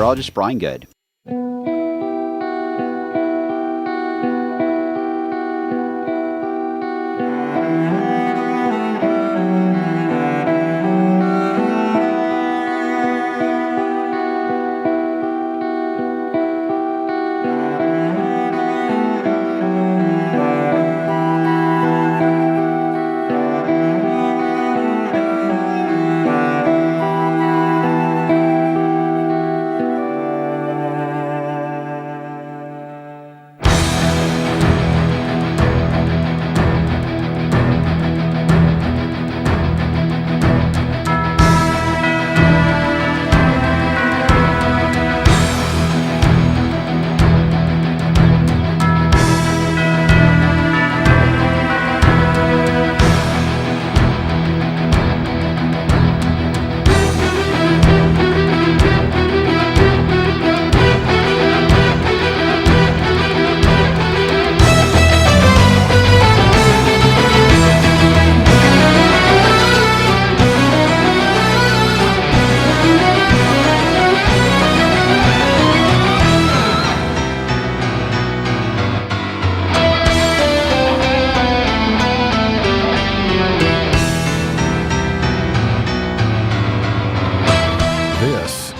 meteorologist, Brian Good.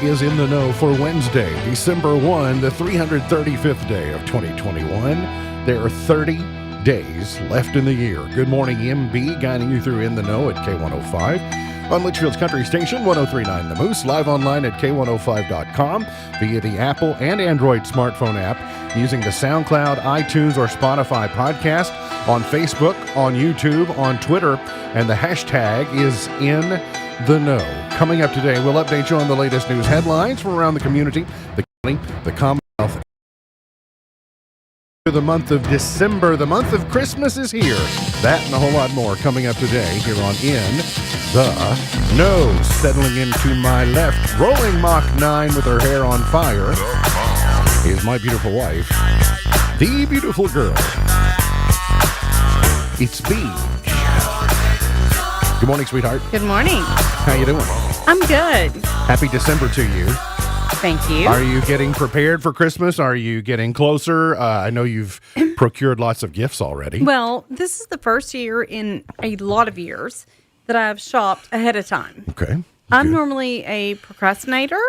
Is in the know for Wednesday, December 1, the 335th day of 2021. There are 30 days left in the year. Good morning, MB, guiding you through In the Know at K105 on Litchfield's Country Station, 103.9 The Moose, live online at K105.com via the Apple and Android smartphone app, using the SoundCloud, iTunes, or Spotify podcast, on Facebook, on YouTube, on Twitter, and the hashtag is In the Know. Coming up today, we'll update you on the latest news headlines from around the community, the county, the Commonwealth. The month of December, the month of Christmas is here. That and a whole lot more coming up today here on In the Know. Settling into my left, rolling Mach 9 with her hair on fire, is my beautiful wife, the beautiful girl. It's Beach. Good morning, sweetheart. Good morning. How you doing? I'm good. Happy December to you. Thank you. Are you getting prepared for Christmas? Are you getting closer? I know you've procured lots of gifts already. Well, this is the first year in a lot of years that I've shopped ahead of time. Okay. I'm Good. Normally a procrastinator.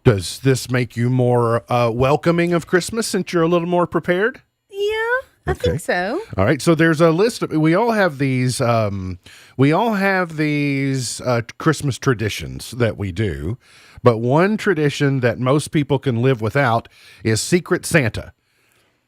Does this make you more welcoming of Christmas since you're a little more prepared? Yeah, I think so. All right. So there's a list. We all have these. Christmas traditions that we do, but one tradition that most people can live without is Secret Santa.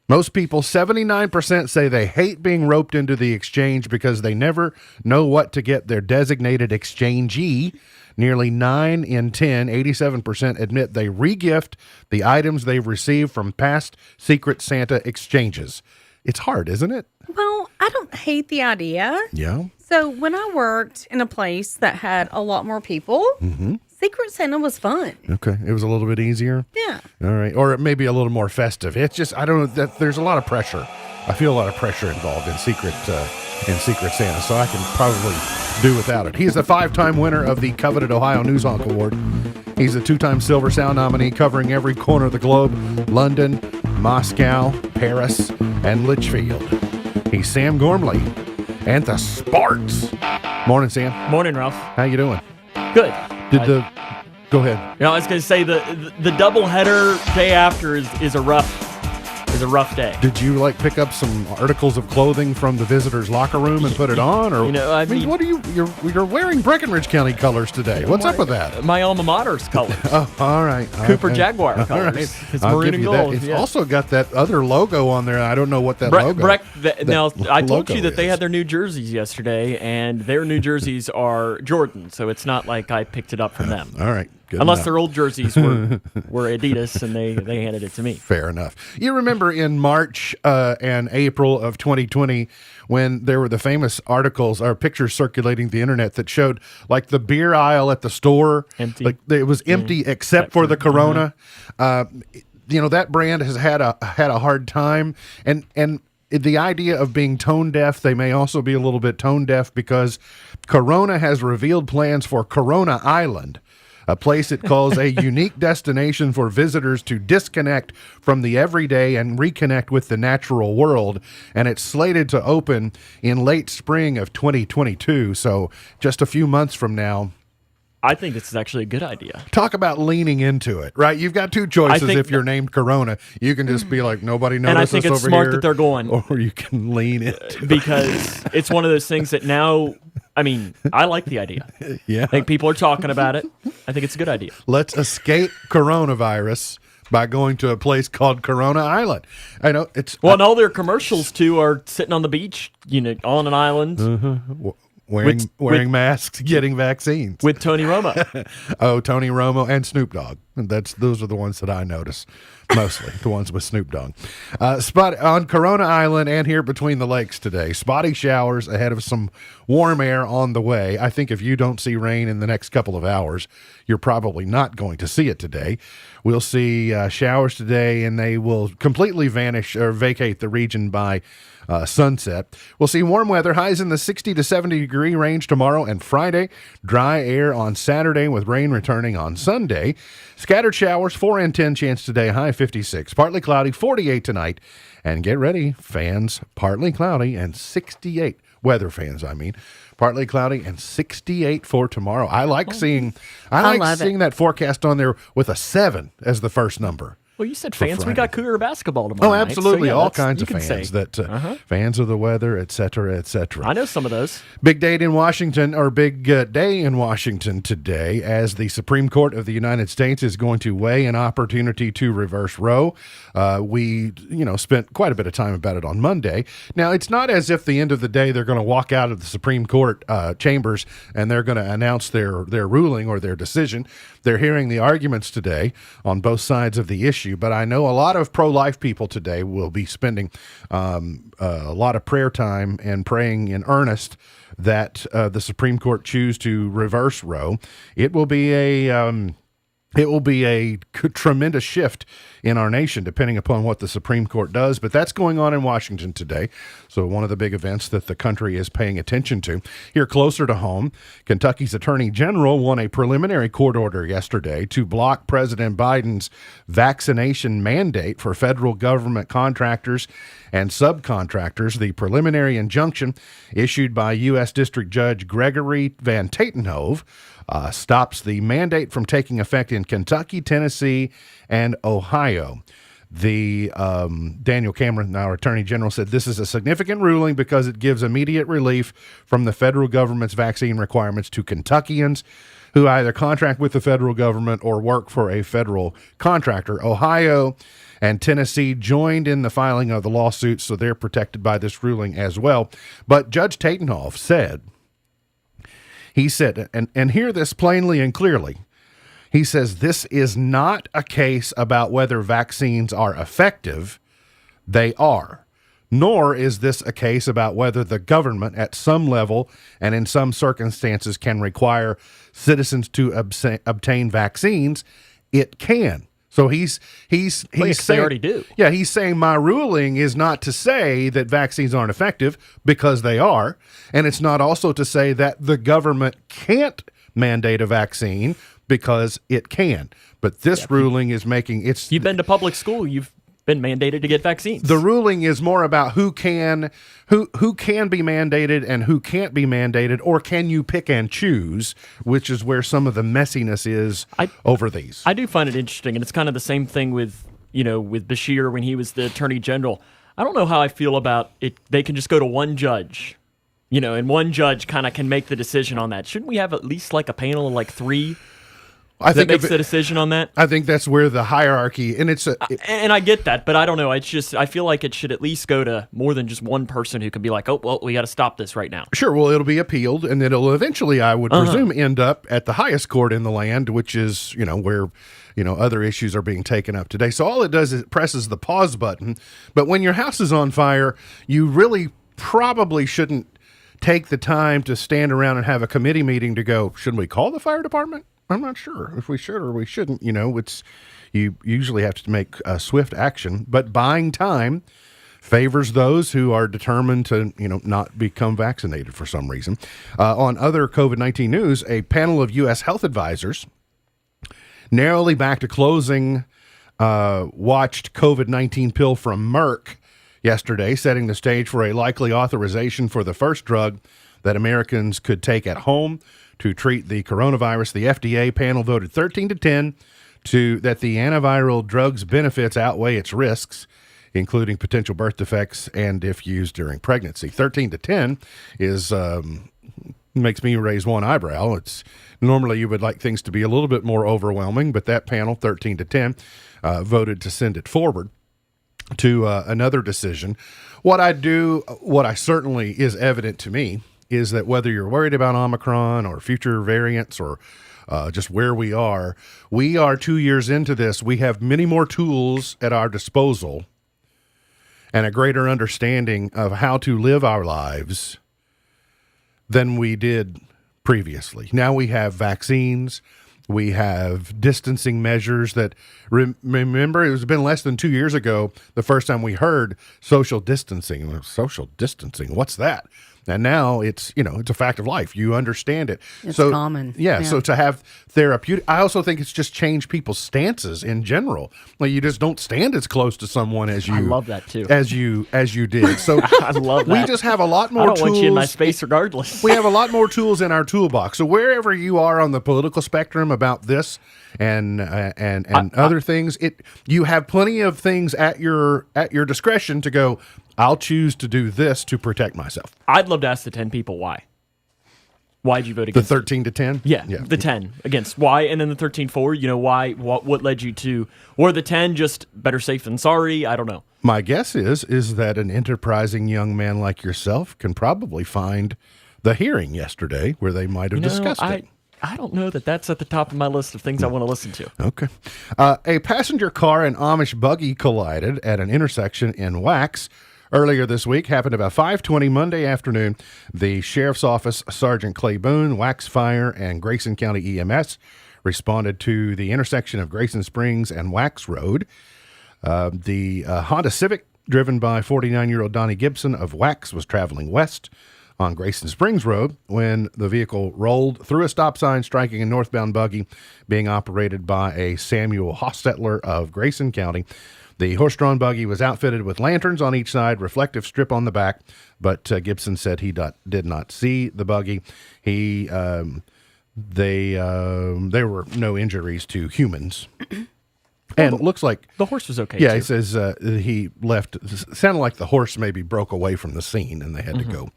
Most people, 79%, say they hate being roped into the exchange because they never know what to get their designated exchangee. Nearly 9 in 10, 87%, admit they re-gift the items they've received from past Secret Santa exchanges. It's hard, isn't it? Well, I don't hate the idea. Yeah. So when I worked in a place that had a lot more people, Secret Santa was fun. Okay. It was a little bit easier? Yeah. All right. Or maybe a little more festive. It's just, I don't know, that there's a lot of pressure. I feel a lot of pressure involved in Secret Santa, so I can probably do without it. He's the 5-time winner of the coveted Ohio News Honk Award. He's a 2-time Silver Sound nominee covering every corner of the globe: London, Moscow, Paris, and Litchfield. He's Sam Gormley and the Sparks. Morning, Sam. Morning, Ralph. How you doing? Good. Go ahead. I was going to say the doubleheader day after is a rough day. Did you pick up some articles of clothing from the visitors' locker room and put it on, or what are you're wearing Breckenridge County colors today? What's up with that? My alma mater's colors. Oh, all right. Cooper Jaguar colors. Right. It's I'll maroon give and you gold. that. It's yeah. also got that other logo on there. I don't know what that logo. Now I told you logo that they is. had their new jerseys yesterday, and their new jerseys are Jordan, so it's not like I picked it up from them. All right. Good Unless enough. their old jerseys were Adidas and they handed it to me. Fair enough. You remember in March and April of 2020 when there were the famous articles or pictures circulating the internet that showed the beer aisle at the store. Empty. It was empty except for the Corona. That brand has had a hard time. And the idea of being tone deaf, they may also be a little bit tone deaf because Corona has revealed plans for Corona Island. a place it calls a unique destination for visitors to disconnect from the everyday and reconnect with the natural world. And it's slated to open in late spring of 2022, so just a few months from now. I think this is actually a good idea. Talk about leaning into it, right? You've got two choices. think If you're named Corona, you can just be like, nobody knows And I us think over it's smart here, that they're going. or you can lean into it. Because it's one of those things that now, I mean, I like the idea. Yeah. I think people are talking about it. I think it's a good idea. Let's escape coronavirus by going to a place called Corona Island. I know it's Well, and all their commercials, too, are sitting on the beach, on an island. wearing masks, getting vaccines. With Tony Romo. Oh, Tony Romo and Snoop Dogg. Those are the ones that I notice mostly, the ones with Snoop Dogg. Spot on Corona Island and here between the lakes today. Spotty showers ahead of some warm air on the way. I think if you don't see rain in the next couple of hours, you're probably not going to see it today. We'll see showers today, and they will completely vanish or vacate the region by sunset. We'll see warm weather, highs in the 60 to 70 degree range tomorrow and Friday. Dry air on Saturday with rain returning on Sunday. Scattered showers, 4 and 10 chance today, high 56. Partly cloudy, 48 tonight. And get ready, fans, partly cloudy and 68. Weather fans, I mean. Partly cloudy and 68 for tomorrow. I like seeing that forecast on there with a 7 as the first number. Well, you said fans. We got Cougar basketball tomorrow. Oh, absolutely. Night, so all kinds of fans fans of the weather, et cetera, et cetera. I know some of those. Big day in Washington today as the Supreme Court of the United States is going to weigh an opportunity to reverse Roe. We spent quite a bit of time about it on Monday. Now, it's not as if the end of the day they're going to walk out of the Supreme Court chambers and they're going to announce their ruling or their decision. They're hearing the arguments today on both sides of the issue, but I know a lot of pro-life people today will be spending a lot of prayer time and praying in earnest that the Supreme Court choose to reverse Roe. It will be a tremendous shift in our nation, depending upon what the Supreme Court does. But that's going on in Washington today. So one of the big events that the country is paying attention to. Here closer to home, Kentucky's Attorney General won a preliminary court order yesterday to block President Biden's vaccination mandate for federal government contractors and subcontractors. The preliminary injunction issued by U.S. District Judge Gregory Van Tatenhove stops the mandate from taking effect in Kentucky, Tennessee, and Ohio. The Daniel Cameron, our Attorney General, said this is a significant ruling because it gives immediate relief from the federal government's vaccine requirements to Kentuckians who either contract with the federal government or work for a federal contractor. Ohio and Tennessee joined in the filing of the lawsuit, so they're protected by this ruling as well. But Judge Tatenhove said, and hear this plainly and clearly, he says this is not a case about whether vaccines are effective. They are. Nor is this a case about whether the government at some level and in some circumstances can require citizens to obtain vaccines. It can. So he's saying they already do. Yeah, he's saying my ruling is not to say that vaccines aren't effective, because they are, and it's not also to say that the government can't mandate a vaccine, because it can. But this ruling is making it's. You've been to public school. You've been mandated to get vaccines. The ruling is more about who can be mandated and who can't be mandated, or can you pick and choose, which is where some of the messiness is over these. I do find it interesting, and it's kind of the same thing with Bashir when he was the Attorney General. I don't know how I feel about it. They can just go to one judge, and one judge kind of can make the decision on that. Shouldn't we have at least like a panel of like 3? I think makes the decision on that. I think that's where the hierarchy, and and I get that, but I don't know. It's just I feel like it should at least go to more than just one person who can be like, oh well, we got to stop this right now. Sure. Well, it'll be appealed, and it'll eventually, I would presume, end up at the highest court in the land, which is where other issues are being taken up today. So all it does is it presses the pause button. But when your house is on fire, you really probably shouldn't take the time to stand around and have a committee meeting to go, shouldn't we call the fire department? I'm not sure if we should or we shouldn't. You usually have to make swift action, but buying time favors those who are determined to, not become vaccinated for some reason. On other COVID-19 news, a panel of U.S. health advisors narrowly back to closing, watched Covid-19 pill from Merck yesterday, setting the stage for a likely authorization for the first drug that Americans could take at home to treat the coronavirus. The FDA panel voted 13-10 that the antiviral drug's benefits outweigh its risks, including potential birth defects and if used during pregnancy. 13-10 is makes me raise one eyebrow. It's normally you would like things to be a little bit more overwhelming, but that panel, 13-10, voted to send it forward to another decision. What I certainly is evident to me is that whether you're worried about Omicron or future variants or just where we are 2 years into this. We have many more tools at our disposal and a greater understanding of how to live our lives than we did previously. Now we have vaccines. We have distancing measures that, remember, it's been less than 2 years ago, the first time we heard social distancing. Social distancing, what's that? And now it's a fact of life. You understand it. It's common. Yeah, so to have therapeutic, I also think it's just changed people's stances in general. Like you just don't stand as close to someone as you. I love that too. As you did. So I love that. We just have a lot more tools. I don't want you in my space regardless. We have a lot more tools in our toolbox. So wherever you are on the political spectrum about this and other things, you have plenty of things at your discretion to go, I'll choose to do this to protect myself. I'd love to ask the 10 people why. Why'd you vote against the 13-10? Yeah, the 10 against. Why? And then the 13 for, why? What led you to, or the 10 just better safe than sorry? I don't know. My guess is that an enterprising young man like yourself can probably find the hearing yesterday where they might have discussed it. I don't know that that's at the top of my list of things I want to listen to. Okay. A passenger car and Amish buggy collided at an intersection in Wax earlier this week. Happened about 5:20 Monday afternoon. The Sheriff's Office, Sergeant Clay Boone, Wax Fire, and Grayson County EMS responded to the intersection of Grayson Springs and Wax Road. The Honda Civic, driven by 49-year-old Donnie Gibson of Wax, was traveling west on Grayson Springs Road when the vehicle rolled through a stop sign, striking a northbound buggy being operated by a Samuel Hostetler of Grayson County. The horse-drawn buggy was outfitted with lanterns on each side, reflective strip on the back, but Gibson said he did not see the buggy. There were no injuries to humans. And it looks like the horse was okay. Yeah, too. he says he left. It sounded like the horse maybe broke away from the scene, and they had to go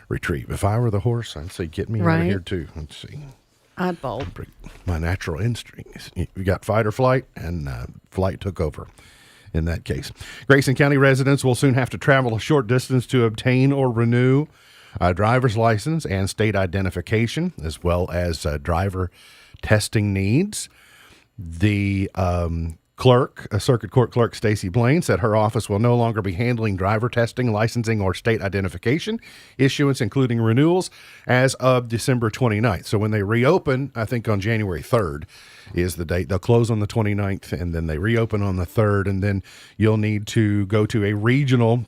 retrieve. If I were the horse, I'd say, "Get me out of here too." Let's see. I'd bolt. My natural instinct. You got fight or flight, and flight took over. In that case, Grayson County residents will soon have to travel a short distance to obtain or renew a driver's license and state identification, as well as driver testing needs. The clerk, circuit court clerk Stacy Blaine, said her office will no longer be handling driver testing, licensing, or state identification issuance, including renewals, as of December 29th. So when they reopen, I think on January 3rd is the date. They'll close on the 29th, and then they reopen on the 3rd, and then you'll need to go to a regional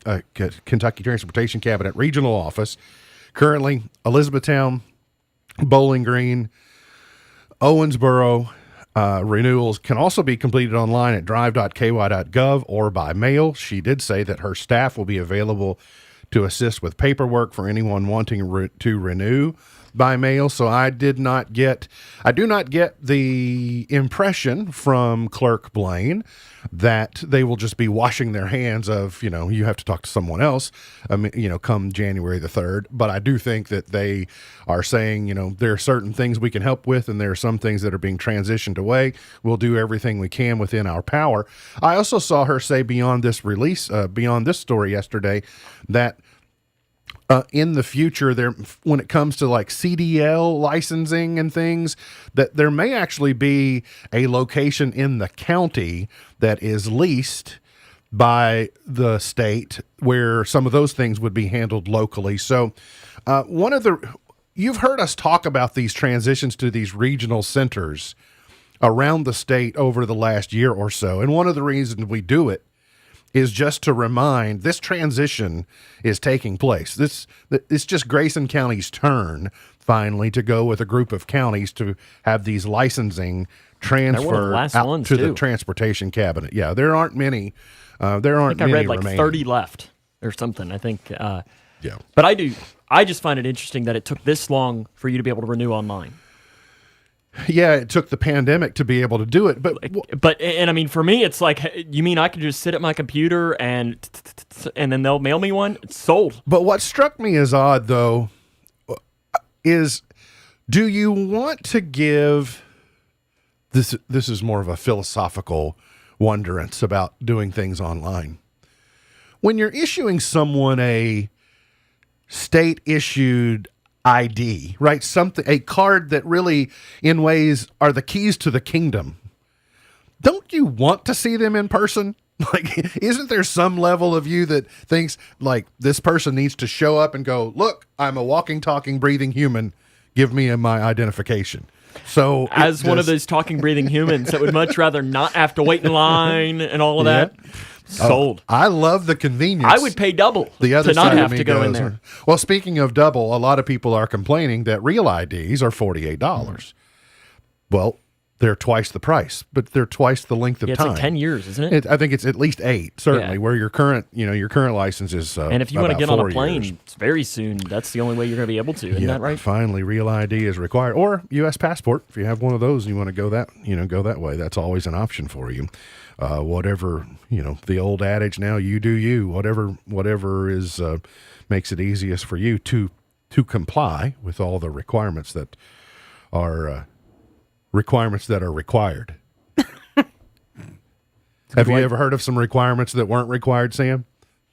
Kentucky Transportation Cabinet regional office. Currently, Elizabethtown, Bowling Green, Owensboro. Renewals can also be completed online at drive.ky.gov or by mail. She did say that her staff will be available to assist with paperwork for anyone wanting to renew by mail. So I do not get the impression from Clerk Blaine that they will just be washing their hands of, you have to talk to someone else, come January the 3rd. But I do think that they are saying, there are certain things we can help with, and there are some things that are being transitioned away. We'll do everything we can within our power. I also saw her say beyond this story yesterday, that in the future, when it comes to like CDL licensing and things, that there may actually be a location in the county that is leased by the state where some of those things would be handled locally. So you've heard us talk about these transitions to these regional centers around the state over the last year or so. And one of the reasons we do it is just to remind this transition is taking place. It's just Grayson County's turn finally to go with a group of counties to have these licensing transfer last out ones, to the too. transportation cabinet. Yeah, there aren't many. There I aren't think I many read like remaining. 30 left or something. I think. Yeah. But I just find it interesting that it took this long for you to be able to renew online. Yeah, it took the pandemic to be able to do it, but And I mean, for me, it's like, you mean I can just sit at my computer and then they'll mail me one? It's sold. But what struck me as odd, though, is do you want to give this? This is more of a philosophical wonderance about doing things online. When you're issuing someone a state-issued ID, right? A card that really, in ways, are the keys to the kingdom. Don't you want to see them in person? Like, isn't there some level of you that thinks, like, this person needs to show up and go, look, I'm a walking, talking, breathing human. Give me my identification. So, as one of those talking, breathing humans that would much rather not have to wait in line and all of that, sold. I love the convenience. I would pay double the other to not side have of me to go goes, in there. Well, speaking of double, a lot of people are complaining that real IDs are $48. Well, they're twice the price, but they're twice the length of Yeah, it's time. like 10 years, isn't it? I think it's at least 8, certainly, Yeah. where your current license is. And if you want to about get on a 4 plane years. very soon, that's the only way you're going to be able to. Isn't that right? Finally, real ID is required, or U.S. passport. If you have one of those, and you want to go that way. That's always an option for you. Whatever, the old adage now, you do you. Whatever is makes it easiest for you to comply with all the requirements that are required. Have you ever heard of some requirements that weren't required, Sam?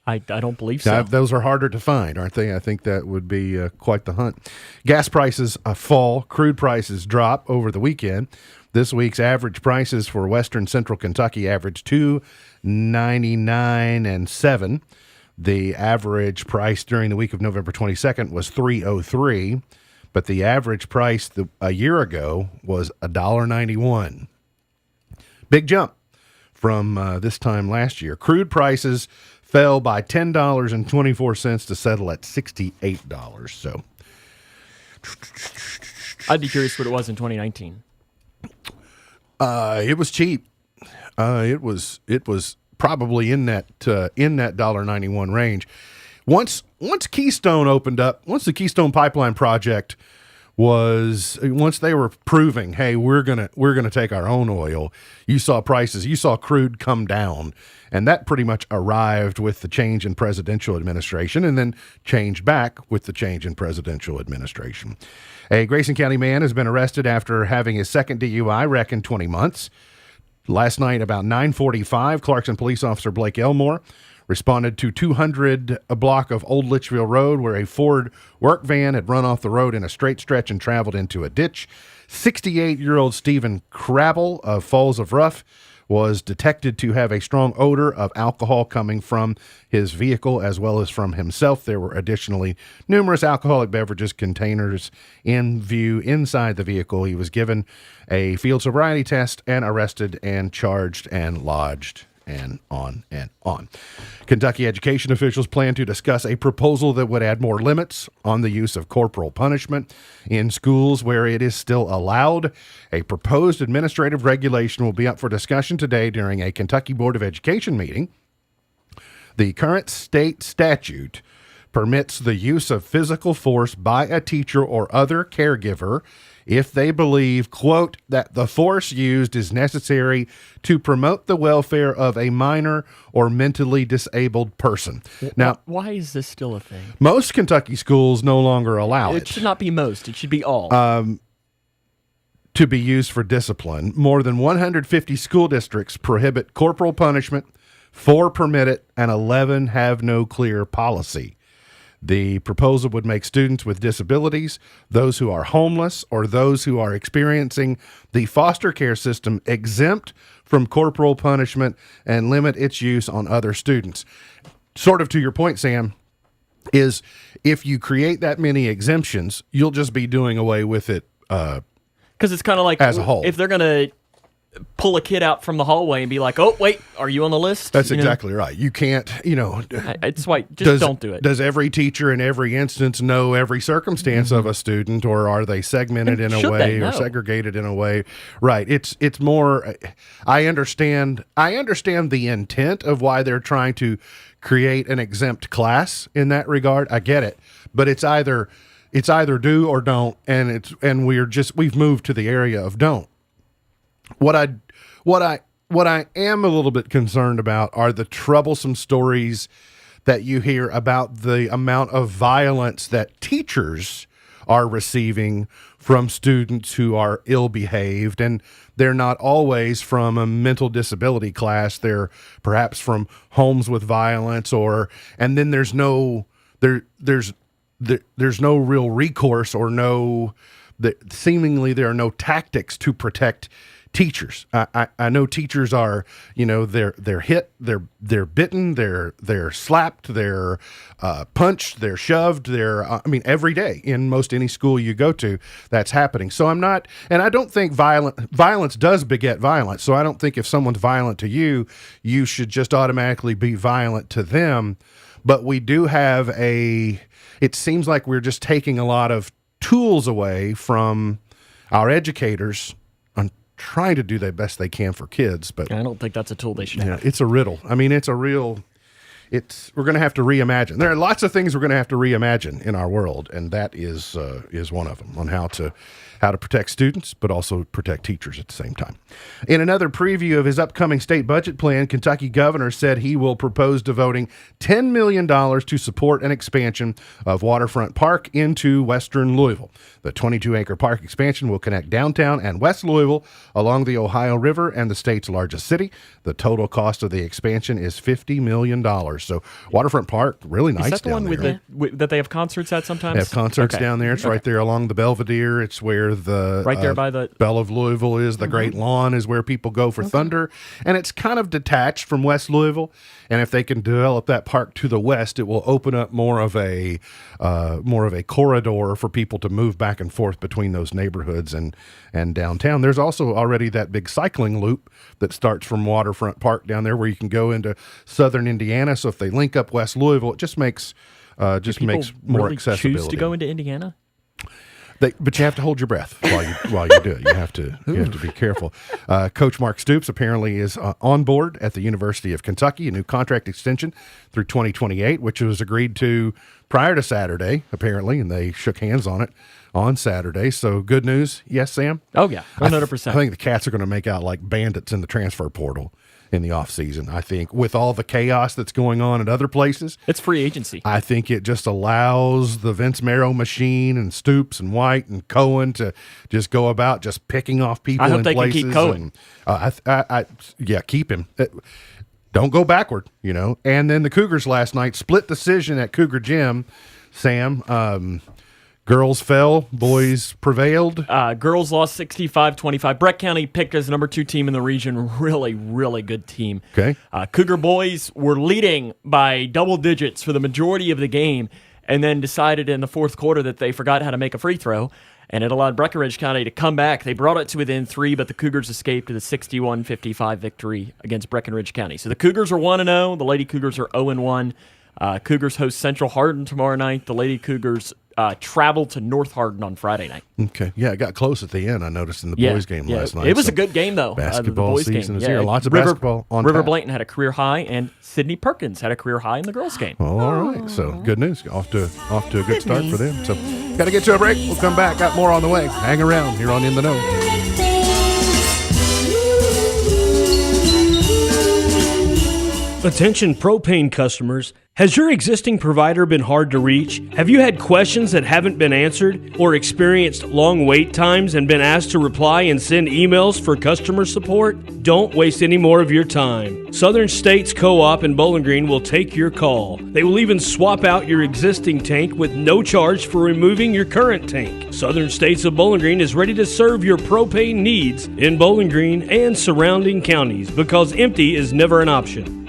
I don't believe so. Now, those are harder to find, aren't they? I think that would be quite the hunt. Gas prices fall. Crude prices drop over the weekend. This week's average prices for western central Kentucky averaged $2.99 and $7. The average price during the week of November 22nd was $3.03, but the average price a year ago was $1.91. Big jump from this time last year. Crude prices fell by $10.24 to settle at $68. So I'd be curious what it was in 2019. it was cheap. It was probably in that $1.91 range. Once Keystone opened up, once the Keystone Pipeline project once they were proving, hey, we're gonna take our own oil, you saw crude come down, and that pretty much arrived with the change in presidential administration, and then changed back with the change in presidential administration. A Grayson County man has been arrested after having his second DUI wreck in 20 months. Last night, about 9:45, Clarkson police officer Blake Elmore responded to 200 a block of Old Litchfield Road, where a Ford work van had run off the road in a straight stretch and traveled into a ditch. 68-year-old Stephen Crabble of Falls of Rough was detected to have a strong odor of alcohol coming from his vehicle as well as from himself. There were additionally numerous alcoholic beverages containers in view inside the vehicle. He was given a field sobriety test and arrested and charged and lodged. And on and on. Kentucky education officials plan to discuss a proposal that would add more limits on the use of corporal punishment in schools where it is still allowed. A proposed administrative regulation will be up for discussion today during a Kentucky Board of Education meeting. The current state statute permits the use of physical force by a teacher or other caregiver if they believe, quote, that the force used is necessary to promote the welfare of a minor or mentally disabled person. Now, why is this still a thing? Most Kentucky schools no longer allow It should not be most. It should be all. To be used for discipline. More than 150 school districts prohibit corporal punishment, 4 permit it, and 11 have no clear policy. The proposal would make students with disabilities, those who are homeless, or those who are experiencing the foster care system exempt from corporal punishment and limit its use on other students. Sort of to your point, Sam, is if you create that many exemptions, you'll just be doing away with it Because it's kind of like as a whole. If they're going to pull a kid out from the hallway and be like, "Oh, wait, are you on the list?" That's exactly right. You can't, It's why just don't do it. Does every teacher in every instance know every circumstance of a student, or are they segmented in a way or segregated in a way? Right. It's more. I understand the intent of why they're trying to create an exempt class in that regard. I get it, but it's either do or don't, and we've moved to the area of don't. What I am a little bit concerned about are the troublesome stories that you hear about the amount of violence that teachers are receiving from students who are ill-behaved, and they're not always from a mental disability class. They're perhaps from homes with violence, and then there's no real recourse, or seemingly there are no tactics to protect teachers. I know teachers are, they're hit, they're bitten, they're slapped, they're punched, they're shoved, every day in most any school you go to, that's happening. So I don't think violence does beget violence. So I don't think if someone's violent to you, you should just automatically be violent to them. But we do have it seems like we're just taking a lot of tools away from our educators on trying to do the best they can for kids. But I don't think that's a tool they should have. It's a riddle. We're going to have to reimagine. There are lots of things we're going to have to reimagine in our world, and that is one of them, on how to protect students, but also protect teachers at the same time. In another preview of his upcoming state budget plan, Kentucky governor said he will propose devoting $10 million to support an expansion of Waterfront Park into western Louisville. The 22-acre park expansion will connect downtown and West Louisville along the Ohio River and the state's largest city. The total cost of the expansion is $50 million. So Waterfront Park, really nice. Is that the one that they have concerts at sometimes? They have concerts down there. It's right there along the Belvedere. It's where right there by the Belle of Louisville is. The Great Lawn is where people go for Thunder, and it's kind of detached from West Louisville. And if they can develop that park to the west, it will open up more of a corridor for people to move back and forth between those neighborhoods and downtown. There's also already that big cycling loop that starts from Waterfront Park down there, where you can go into southern Indiana. So if they link up West Louisville, it just makes more really accessibility. Choose to go into Indiana? But you have to hold your breath while you do it. You have to be careful. Coach Mark Stoops apparently is on board at the University of Kentucky, a new contract extension through 2028, which was agreed to prior to Saturday, apparently, and they shook hands on it on Saturday. So good news. Yes, Sam? Oh, yeah, 100%. I think the Cats are going to make out like bandits in the transfer portal in the offseason. I think with all the chaos that's going on at other places, it's free agency. I think it just allows the Vince Marrow machine and Stoops and White and Cohen to just go about just picking off people in places. I hope they can keep Cohen. Keep him. Don't go backward, And then the Cougars last night, split decision at Cougar Gym. Sam, girls fell, boys prevailed. Girls lost 65-25. Brett County picked as number 2 team in the region. Really, really good team. Okay. Cougar boys were leading by double digits for the majority of the game, and then decided in the fourth quarter that they forgot how to make a free throw, and it allowed Breckinridge County to come back. They brought it to within 3, but the Cougars escaped to the 61-55 victory against Breckinridge County. So the Cougars are 1-0. The Lady Cougars are 0-1. Cougars host Central Hardin tomorrow night. The Lady Cougars travel to North Hardin on Friday night. Okay. Yeah, it got close at the end, I noticed, in the boys' game last night. It was a good game, though. Basketball the boys season game. is here. Lots of basketball on River tap. Blanton had a career high, and Sydney Perkins had a career high in the girls' game. Oh, all right. So good news. Off to a good start for them. So got to get to a break. We'll come back. Got more on the way. Hang around here on In the Know. Attention propane customers. Has your existing provider been hard to reach? Have you had questions that haven't been answered or experienced long wait times and been asked to reply and send emails for customer support? Don't waste any more of your time. Southern States Co-op in Bowling Green will take your call. They will even swap out your existing tank with no charge for removing your current tank. Southern States of Bowling Green is ready to serve your propane needs in Bowling Green and surrounding counties, because empty is never an option.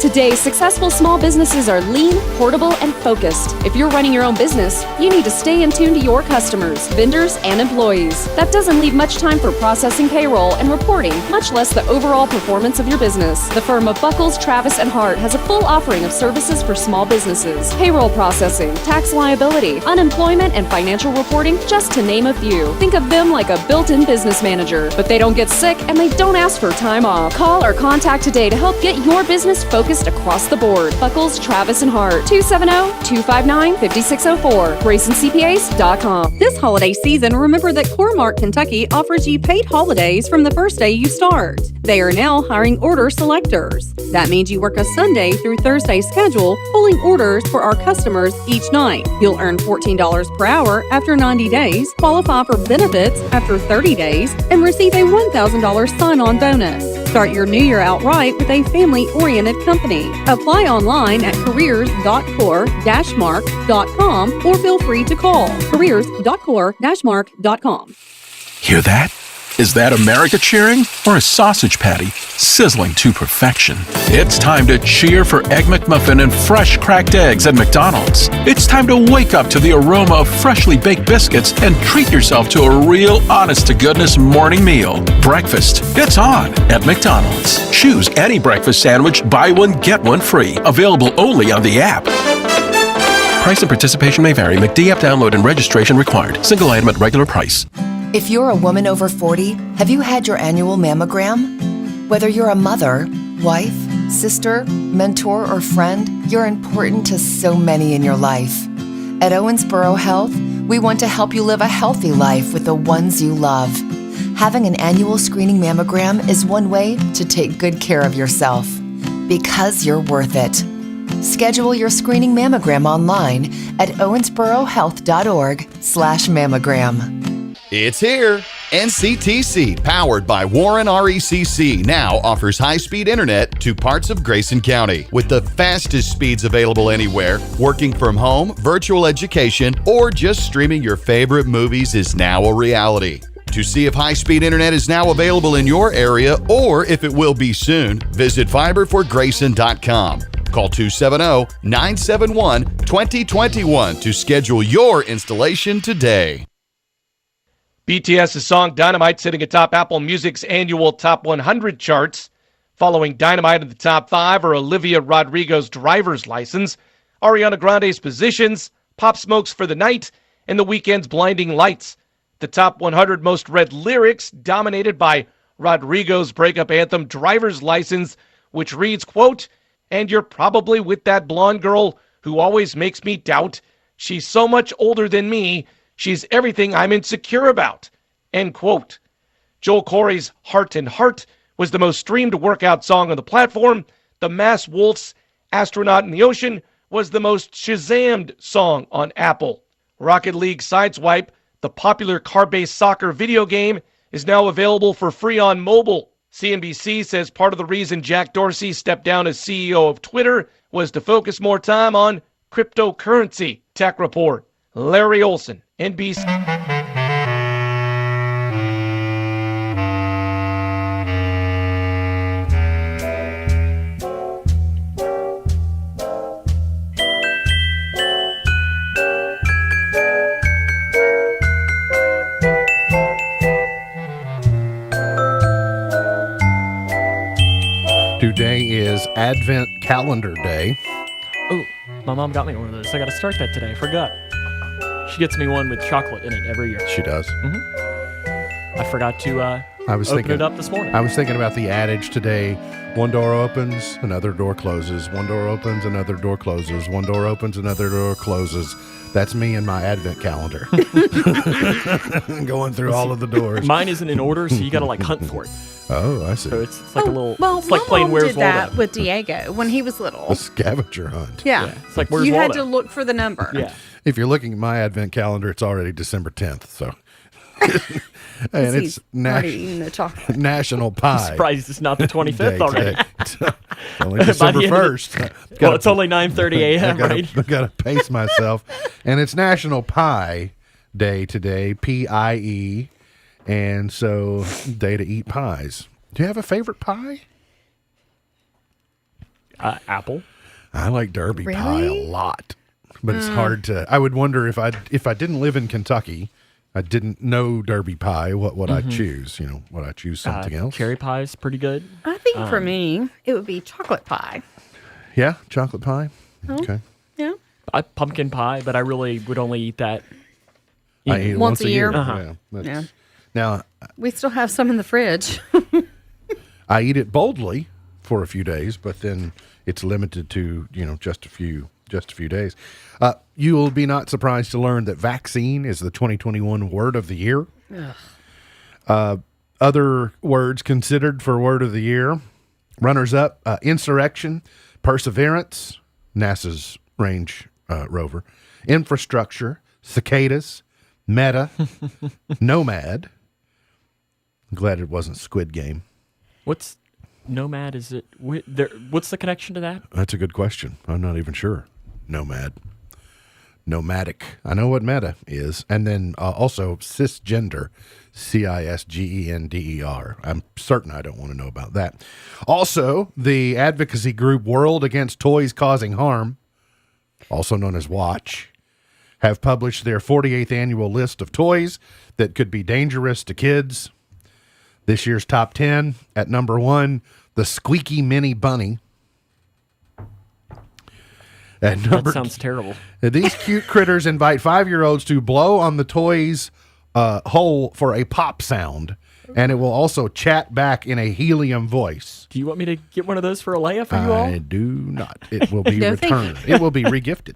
Today, successful small businesses are lean, portable, and focused. If you're running your own business, you need to stay in tune to your customers, vendors, and employees. That doesn't leave much time for processing payroll and reporting, much less the overall performance of your business. The firm of Buckles, Travis, and Hart has a full offering of services for small businesses. Payroll processing, tax liability, unemployment, and financial reporting, just to name a few. Think of them like a built-in business manager, but they don't get sick and they don't ask for time off. Call or contact today to help get your business focused across the board. Buckles, Travis, and Hart, 270-259-5604, GraysonCPAs.com. This holiday season, remember that Core-Mark Kentucky offers you paid holidays from the first day you start. They are now hiring order selectors. That means you work a Sunday through Thursday schedule, pulling orders for our customers each night. You'll earn $14 per hour after 90 days, qualify for benefits after 30 days, and receive a $1,000 sign-on bonus. Start your new year out right with a family-oriented company. Apply online at careers.core-mark.com or feel free to call careers.core-mark.com. Hear that? Is that America cheering or a sausage patty sizzling to perfection? It's time to cheer for Egg McMuffin and fresh cracked eggs at McDonald's. It's time to wake up to the aroma of freshly baked biscuits and treat yourself to a real honest-to-goodness morning meal. Breakfast, it's on at McDonald's. Choose any breakfast sandwich, buy one, get one free. Available only on the app. Price and participation may vary. McD app download and registration required. Single item at regular price. If you're a woman over 40, have you had your annual mammogram? Whether you're a mother, wife, sister, mentor, or friend, you're important to so many in your life. At Owensboro Health, we want to help you live a healthy life with the ones you love. Having an annual screening mammogram is one way to take good care of yourself, because you're worth it. Schedule your screening mammogram online at owensborohealth.org/mammogram. It's here. NCTC, powered by Warren RECC, now offers high-speed internet to parts of Grayson County with the fastest speeds available anywhere. Working from home, virtual education, or just streaming your favorite movies is now a reality. To see if high-speed internet is now available in your area or if it will be soon, visit fiberforgrayson.com. Call 270-971-2021 to schedule your installation today. BTS's song Dynamite sitting atop Apple Music's annual Top 100 charts. Following Dynamite in the top 5 are Olivia Rodrigo's Driver's License, Ariana Grande's Positions, Pop Smoke's For the Night, and The Weeknd's Blinding Lights. The top 100 most read lyrics dominated by Rodrigo's breakup anthem Driver's License, which reads, quote, "And you're probably with that blonde girl who always makes me doubt. She's so much older than me. She's everything I'm insecure about," end quote. Joel Corey's Heart and Heart was the most streamed workout song on the platform. The Mass Wolf's Astronaut in the Ocean was the most Shazammed song on Apple. Rocket League Sideswipe, the popular car-based soccer video game, is now available for free on mobile. CNBC says part of the reason Jack Dorsey stepped down as CEO of Twitter was to focus more time on cryptocurrency. Tech Report. Larry Olson, NBC. Today is Advent Calendar Day. Oh, my mom got me one of those. I got to start that today. I forgot. She gets me one with chocolate in it every year. She does. Mm-hmm. I forgot to open it up this morning. I was thinking about the adage today. One door opens, another door closes. One door opens, another door closes. One door opens, another door closes. That's me and my Advent calendar. Going through all of the doors. Mine isn't in order, so you got to like hunt for it. Oh, I see. So it's like a little. Well, it's like my playing mom Where's did that Waldo. with Diego when he was little. A scavenger hunt. Yeah. It's like Where's you had Waldo? to look for the number. Yeah. If you're looking at my Advent calendar, it's already December 10th. So, and it's already eating the chocolate. National I'm Pie surprised it's not the 25th Day already. today. Only December By the end of 1st. Well, it's only 9:30 a.m., right? I got to pace myself. And it's National Pie Day today, P-I-E. And so, day to eat pies. Do you have a favorite pie? Apple. I like Derby pie a Really? lot, but it's hard to. I would wonder if I didn't live in Kentucky, I didn't know Derby pie. What would I choose? Would I choose something else? Cherry pie is pretty good. I think for me, it would be chocolate pie. Yeah, chocolate pie. Okay. Yeah. Pumpkin pie, but I really would only eat that. I eat it Once a year. Yeah, that's- Now We still have some in the fridge. I eat it boldly for a few days, but then it's limited to just a few days. You will be not surprised to learn that vaccine is the 2021 word of the year. Other words considered for word of the year: runners up, insurrection, perseverance, NASA's range rover, infrastructure, cicadas, meta, nomad. I'm glad it wasn't Squid Game. What's nomad? Is it? What's the connection to that? That's a good question. I'm not even sure. Nomadic. I know what meta is. And then also cisgender, CISGENDER. I'm certain I don't want to know about that. Also, the advocacy group World Against Toys Causing Harm, also known as WATCH, have published their 48th annual list of toys that could be dangerous to kids. This year's top 10, at number 1, the Squeaky Mini Bunny. That sounds terrible. These cute critters invite 5-year-olds to blow on the toy's hole for a pop sound, and it will also chat back in a helium voice. Do you want me to get one of those for Alea for you all? I do not. It will be No, thank returned. It will be regifted.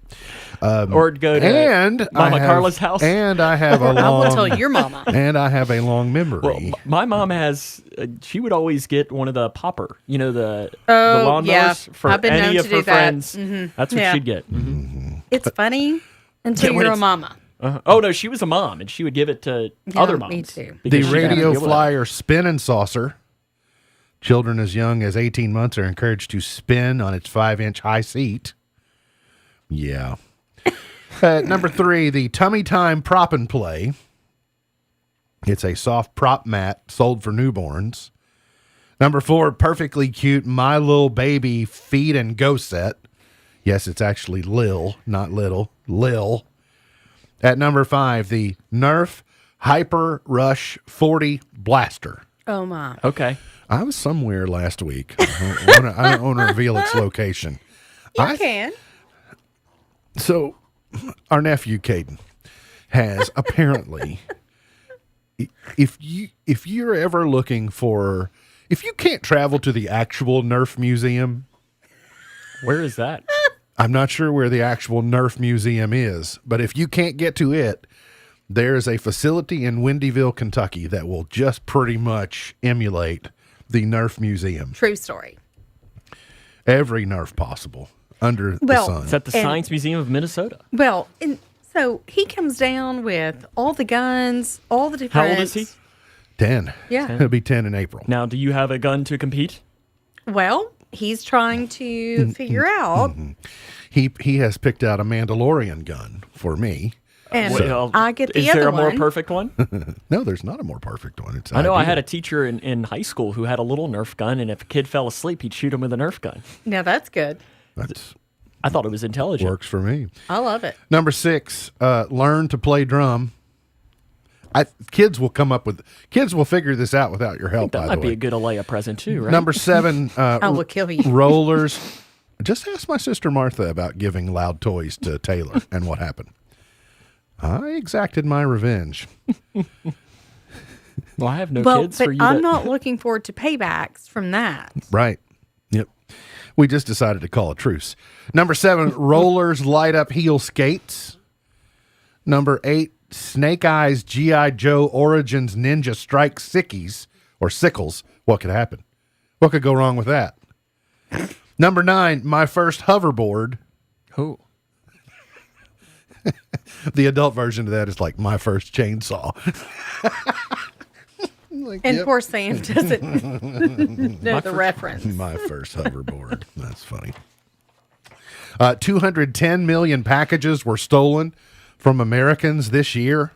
Or go to Mama Carla's house? And I have a I long... will tell your mama. And I have a long memory. Well, my mom has. She would always get one of the popper. The Oh, lawnmowers yeah. for I've been any known of to her do that. friends. Mhm. That's what Yeah. she'd get. It's funny until Yeah, when you're a it's- mama. Oh no, she was a mom, and she would give it to Yeah, other me moms. too. The because she didn't radio deal with it. flyer spin and saucer. Children as young as 18 months are encouraged to spin on its 5-inch high seat. Yeah. Number 3, the Tummy Time Prop and Play. It's a soft prop mat sold for newborns. Number 4, perfectly cute My Little Baby Feed and Go set. Yes, it's actually Lil, not little. Lil. At number 5, the Nerf Hyper Rush 40 Blaster. Oh, my. Okay. I was somewhere last week. I don't want to reveal its location. You can. So, our nephew Caden has apparently, if you're ever looking for, if you can't travel to the actual Nerf museum, Where is that? I'm not sure where the actual Nerf museum is, but if you can't get to it, there's a facility in Windyville, Kentucky that will just pretty much emulate the Nerf museum. True story. Every Nerf possible under the Well, sun. It's at the And- Science Museum of Minnesota. Well, and so he comes down with all the guns, all the How different. old is he? 10. Yeah. He'll be 10 in April. Now, do you have a gun to compete? Well, he's trying to figure out. He has picked out a Mandalorian gun for me. And Well, I get the is other there a more one. perfect one? No, there's not a more perfect one. It's I know I ideal. had a teacher in high school who had a little Nerf gun, and if a kid fell asleep, he'd shoot him with a Nerf gun. Now that's good. That's I thought it was intelligent. works for me. I love it. Number 6, learn to play drum. Kids will figure this out without your help, That by might the be way. a good Alea present too, right? Number 7, I will kill you. rollers. Just ask my sister Martha about giving loud toys to Taylor and what happened. I exacted my revenge. Well, I have no Well, kids but for you. I'm not looking forward to paybacks from that. Right. Yep. We just decided to call a truce. Number 7, rollers light up heel skates. Number 8, Snake Eyes G.I. Joe Origins Ninja Strike Sickies or Sickles. What could happen? What could go wrong with that? Number 9, my first hoverboard. Oh. The adult version of that is like my first chainsaw. And poor Sam doesn't know the reference. My first hoverboard. That's funny. 210 million packages were stolen from Americans this year.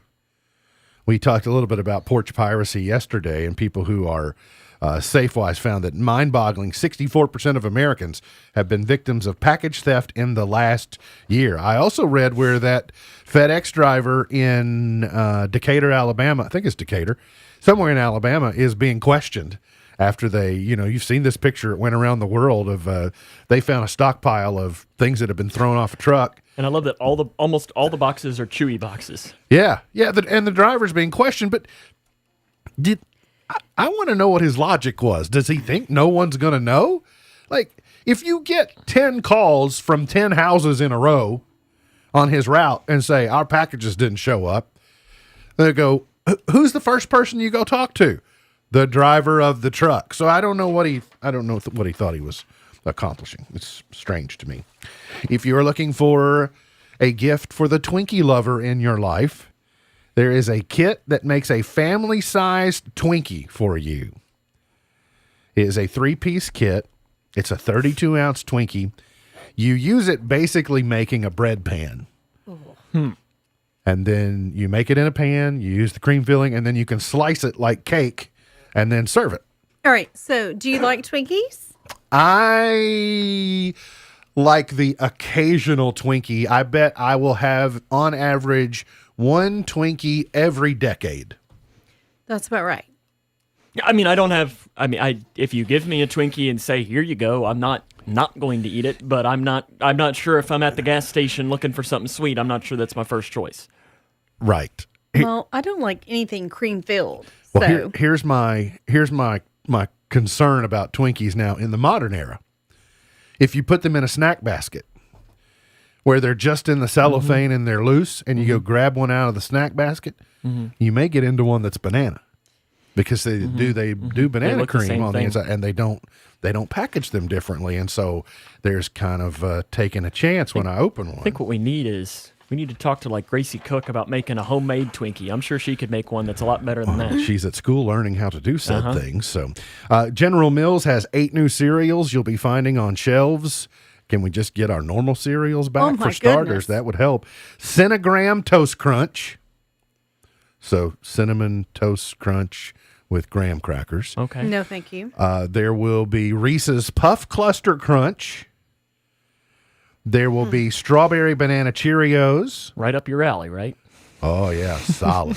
We talked a little bit about porch piracy yesterday and people who are SafeWise found that mind-boggling 64% of Americans have been victims of package theft in the last year. I also read where that FedEx driver in Decatur, Alabama, I think it's Decatur, somewhere in Alabama, is being questioned after they, you've seen this picture. It went around the world of they found a stockpile of things that have been thrown off a truck. And I love that almost all the boxes are Chewy boxes. Yeah, and the driver's being questioned, but I want to know what his logic was. Does he think no one's going to know? Like, if you get 10 calls from 10 houses in a row on his route and say, our packages didn't show up, they go, who's the first person you go talk to? The driver of the truck. So I don't know what he thought he was accomplishing. It's strange to me. If you're looking for a gift for the Twinkie lover in your life, there is a kit that makes a family-sized Twinkie for you. It is a 3-piece kit. It's a 32-ounce Twinkie. You use it basically making a bread pan. And then you make it in a pan, you use the cream filling, and then you can slice it like cake and then serve it. All right, so do you like Twinkies? I like the occasional Twinkie. I bet I will have, on average, one Twinkie every decade. That's about right. I mean, if you give me a Twinkie and say, here you go, I'm not going to eat it, but I'm not sure if I'm at the gas station looking for something sweet. I'm not sure that's my first choice. Right. Well, I don't like anything cream filled. Well, here's my concern about Twinkies now in the modern era. If you put them in a snack basket where they're just in the cellophane and they're loose, and you go grab one out of the snack basket, you may get into one that's banana, because they do banana cream on the inside, and they don't package them differently, and so there's kind of taking a chance when I open one. I think what we need to talk to like Gracie Cook about making a homemade Twinkie. I'm sure she could make one that's a lot better than that. She's at school learning how to do said things. So, General Mills has 8 new cereals you'll be finding on shelves. Can we just get our normal cereals back for starters? Goodness. That would help. Cinnagram Toast Crunch. So Cinnamon Toast Crunch with graham crackers. Okay. No, thank you. There will be Reese's Puff Cluster Crunch. There will be Strawberry Banana Cheerios. Right up your alley, right? Oh, yeah, solid.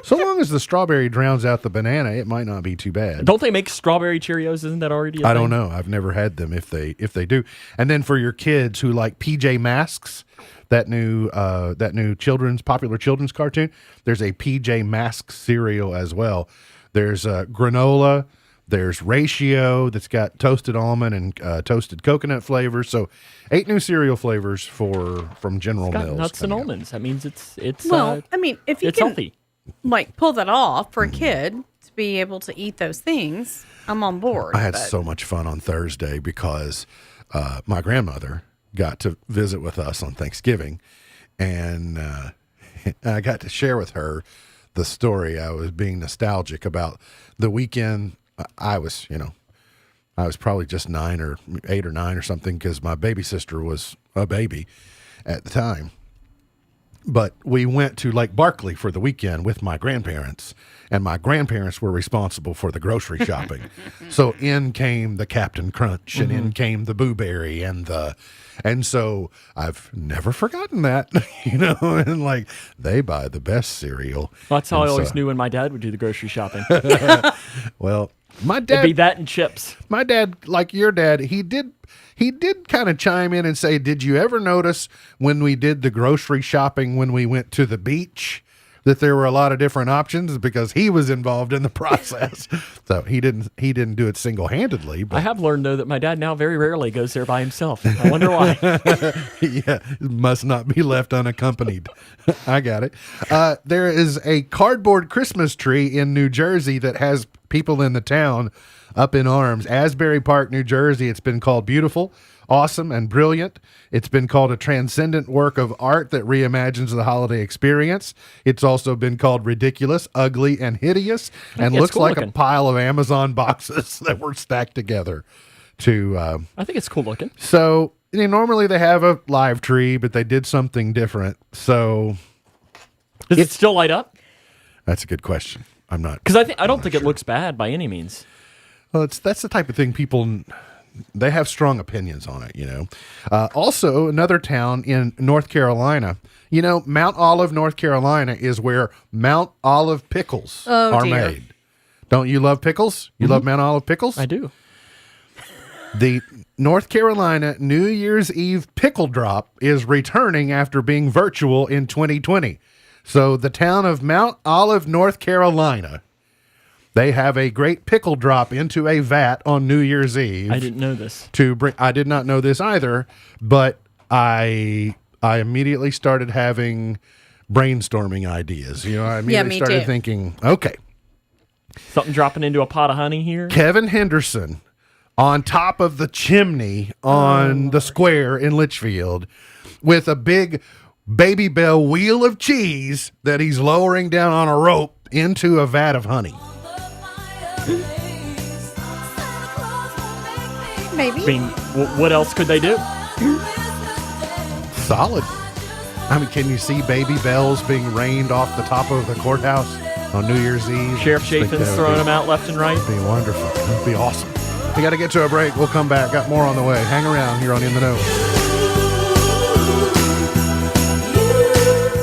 So long as the strawberry drowns out the banana, it might not be too bad. Don't they make strawberry Cheerios? Isn't that already a thing? I don't know. I've never had them if they do. And then for your kids who like PJ Masks, that new popular children's cartoon, there's a PJ Masks cereal as well. There's granola. There's Ratio that's got toasted almond and toasted coconut flavors. So 8 new cereal flavors from General Mills. Nuts and almonds. That means it's if you can healthy. Like pull that off for a kid to be able to eat those things, I'm on board. I had so much fun on Thursday because my grandmother got to visit with us on Thanksgiving, and I got to share with her the story. I was being nostalgic about the weekend. I was probably just 8 or 9 or something, because my baby sister was a baby at the time. But we went to Lake Barkley for the weekend with my grandparents, and my grandparents were responsible for the grocery shopping. So in came the Captain Crunch, and in came the Boo Berry, and so I've never forgotten that, and like, they buy the best cereal. Well, that's how I always knew when my dad would do the grocery shopping. Well, my dad, it'd be that and chips. My dad, like your dad, he did kind of chime in and say, did you ever notice when we did the grocery shopping when we went to the beach that there were a lot of different options? Because he was involved in the process. So he didn't do it single-handedly. But I have learned, though, that my dad now very rarely goes there by himself. I wonder why. Yeah, must not be left unaccompanied. I got it. There is a cardboard Christmas tree in New Jersey that has people in the town up in arms. Asbury Park, New Jersey. It's been called beautiful, awesome, and brilliant. It's been called a transcendent work of art that reimagines the holiday experience. It's also been called ridiculous, ugly, and hideous, and looks cool like looking. A pile of Amazon boxes that were stacked together. I think it's cool looking. So normally they have a live tree, but they did something different. So does it still light up? That's a good question. I'm not, because I don't think it looks bad by any means. Well, that's the type of thing people, they have strong opinions on it, you know. Also, another town in North Carolina, you know, Mount Olive, North Carolina is where Mount Olive pickles are made. Don't you love pickles? You love Mount Olive pickles? I do. The North Carolina New Year's Eve pickle drop is returning after being virtual in 2020. So the town of Mount Olive, North Carolina, they have a great pickle drop into a vat on New Year's Eve. I didn't know this. I did not know this either, but I immediately started having brainstorming ideas. You know, I immediately started thinking, okay. Something dropping into a pot of honey here? Kevin Henderson on top of the chimney on the square in Litchfield with a big Baby Bell wheel of cheese that he's lowering down on a rope into a vat of honey. Maybe. I mean, what else could they do? Solid. I mean, can you see Baby Bells being rained off the top of the courthouse on New Year's Eve? Sheriff Chafin's throwing them out left and right. That'd be wonderful. That'd be awesome. We got to get to a break. We'll come back. Got more on the way. Hang around here on In the Know.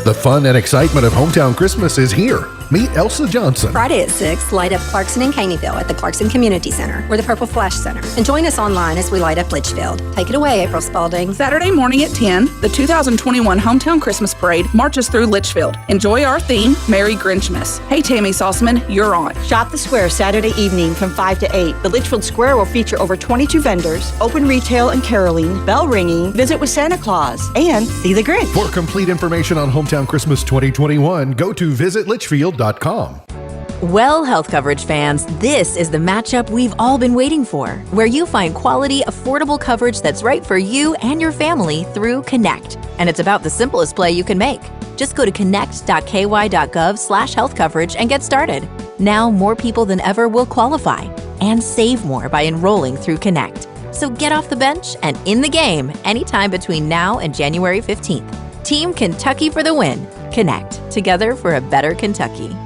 The fun and excitement of hometown Christmas is here. Meet Elsa Johnson. Friday at 6, light up Clarkson and Caneyville at the Clarkson Community Center or the Purple Flash Center. And join us online as we light up Litchfield. Take it away, April Spalding. Saturday morning at 10, the 2021 Hometown Christmas Parade marches through Litchfield. Enjoy our theme, Merry Grinchmas. Hey, Tammy Sauceman, you're on. Shop the square Saturday evening from 5 to 8. The Litchfield Square will feature over 22 vendors, open retail and caroling, bell ringing, visit with Santa Claus, and see the Grinch. For complete information on Hometown Christmas 2021, go to visitlitchfield.com. Well, health coverage fans, this is the matchup we've all been waiting for, where you find quality, affordable coverage that's right for you and your family through Connect. And it's about the simplest play you can make. Just go to connect.ky.gov/health coverage and get started. Now, more people than ever will qualify and save more by enrolling through Connect. So get off the bench and in the game anytime between now and January 15th. Team Kentucky for the win. Connect. Together for a better Kentucky.